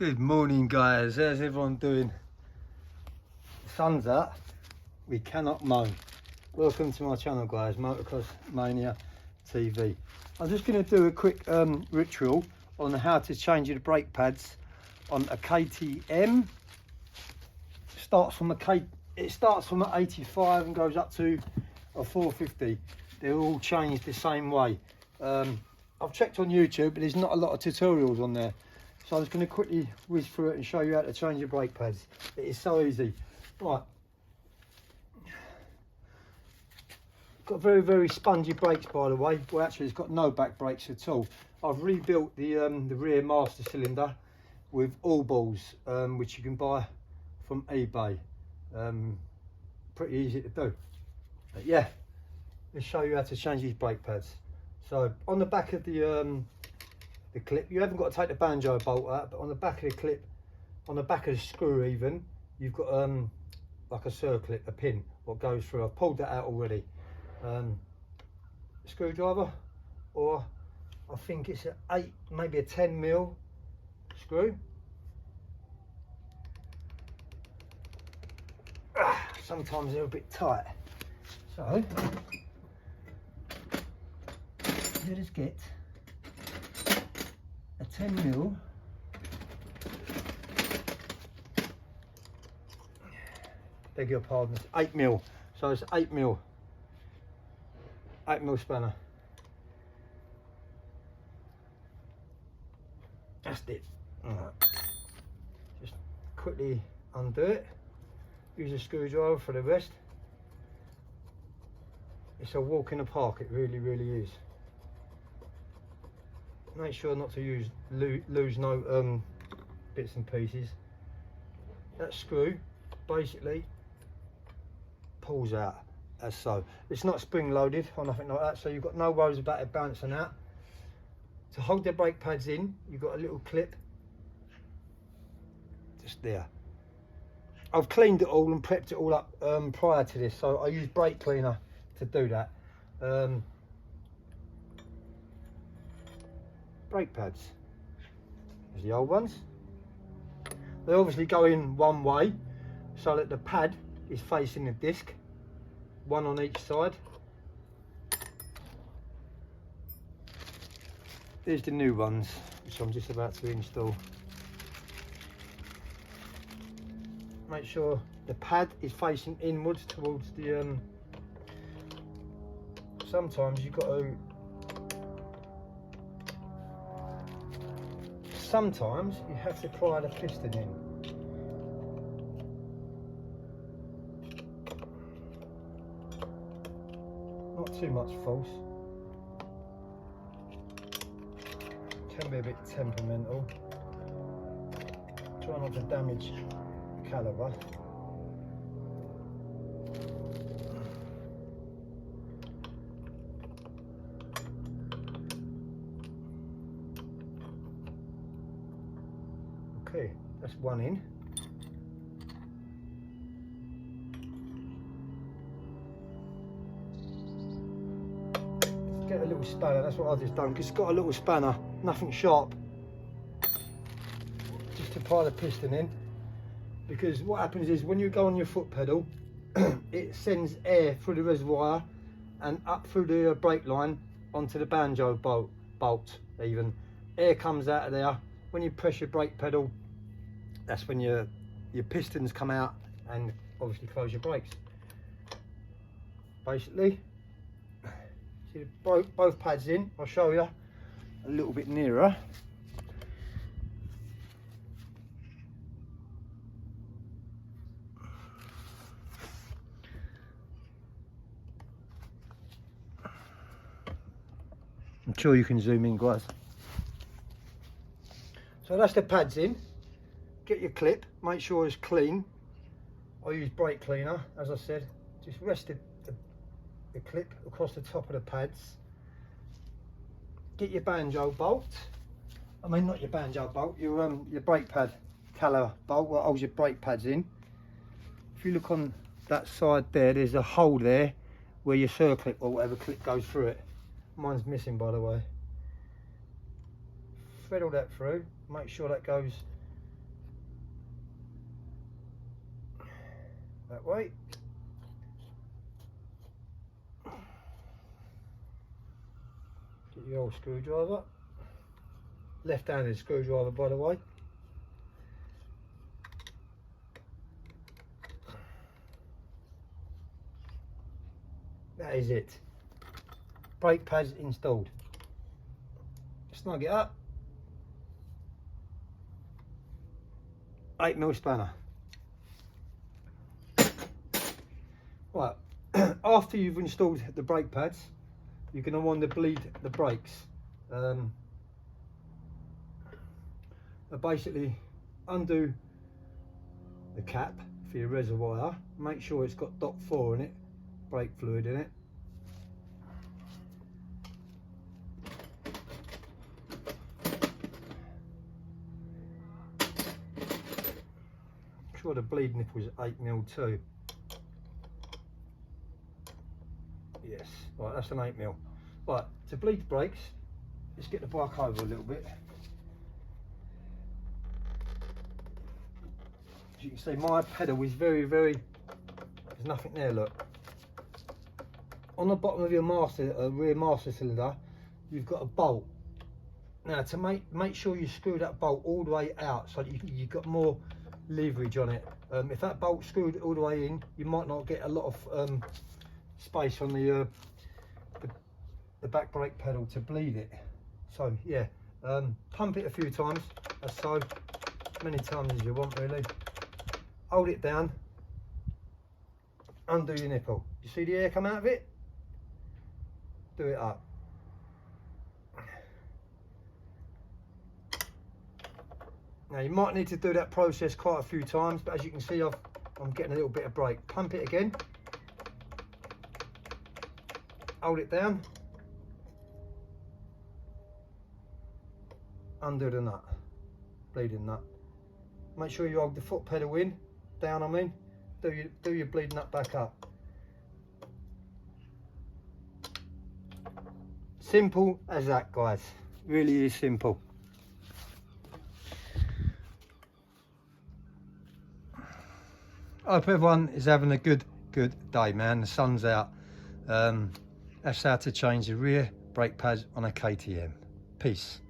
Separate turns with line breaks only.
Good morning, guys. How's everyone doing? The sun's out. We cannot moan. Welcome to my channel, guys. Motocross Mania TV. I'm just going to do a quick ritual on how to change the brake pads on a KTM. It starts from a 85 and goes up to a 450. They're all changed the same way. I've checked on YouTube, but there's not a lot of tutorials on there. So I'm just going to quickly whiz through it and show you how to change your brake pads. It is so easy. Right. Got very, very spongy brakes, by the way. Well, actually, it's got no back brakes at all. I've rebuilt the rear master cylinder with all balls, which you can buy from eBay. Pretty easy to do. But yeah, let's show you how to change these brake pads. So on the back of the clip, you haven't got to take the banjo bolt out, but on the back of the clip, on the back of the screw even, you've got like a circlip, a pin, what goes through. I've pulled that out already. Screwdriver, or I think it's an 8, maybe a 10mm screw. Sometimes they're a bit tight, so you just get a 10mm beg your pardon, it's 8mm, so it's 8mm spanner. That's it. All right. Just quickly undo it. Use a screwdriver for the rest. It's a walk in the park, it really, really is. Make sure not to lose no bits and pieces. That screw basically pulls out as so. It's not spring loaded or nothing like that, so you've got no worries about it bouncing out. To hold the brake pads in, you've got a little clip just there. I've cleaned it all and prepped it all up prior to this, so I use brake cleaner to do that. Brake pads, there's the old ones. They obviously go in one way so that the pad is facing the disc, one on each side. There's the new ones, which I'm just about to install. Make sure the pad is facing inwards towards the sometimes you've got to sometimes you have to pry the piston in. Not too much force. Can be a bit temperamental. Try not to damage the calibre. Okay, that's one in. Let's get a little spanner, that's what I've just done, because it's got a little spanner, nothing sharp. Just to pry the piston in. Because what happens is when you go on your foot pedal, it sends air through the reservoir and up through the brake line onto the banjo bolt even. Air comes out of there. When you press your brake pedal, that's when your pistons come out and obviously close your brakes. Basically, see both pads in. I'll show you a little bit nearer. I'm sure you can zoom in, guys. So that's the pads in. Get your clip, make sure it's clean. I use brake cleaner, as I said. Just rest the clip across the top of the pads. Get your banjo bolt. I mean, not your banjo bolt, your brake pad caliper bolt, what holds your brake pads in. If you look on that side there, there's a hole there where your circlip or whatever clip goes through it. Mine's missing, by the way. Thread all that through, make sure that goes that way. Get your old screwdriver, left-handed screwdriver by the way. That is it. Brake pads installed. Snug it up. 8mm spanner. Right, after you've installed the brake pads, you're going to want to bleed the brakes. Basically, undo the cap for your reservoir. Make sure it's got dot 4 in it, brake fluid in it. I'm sure the bleed nipple is 8mm too. Yes, right, that's an 8mm. Right, to bleed the brakes, let's get the bike over a little bit. As you can see, my pedal is very, there's nothing there, look. On the bottom of your rear master cylinder, you've got a bolt. Now, to make sure you screw that bolt all the way out so that you've got more leverage on it. If that bolt's screwed all the way in, you might not get a lot of space on the back brake pedal to bleed it. So yeah, pump it a few times, as so, many times as you want really. Hold it down, undo your nipple. You see the air come out of it? Do it up. Now you might need to do that process quite a few times, but as you can see I'm getting a little bit of brake. Pump it again. Hold it down. Undo the nut, bleeding nut. Make sure you hold the foot pedal in, down I mean. Do your bleeding nut back up. Simple as that, guys. Really is simple. I hope everyone is having a good day, man. The sun's out. That's how to change the rear brake pads on a KTM. Peace.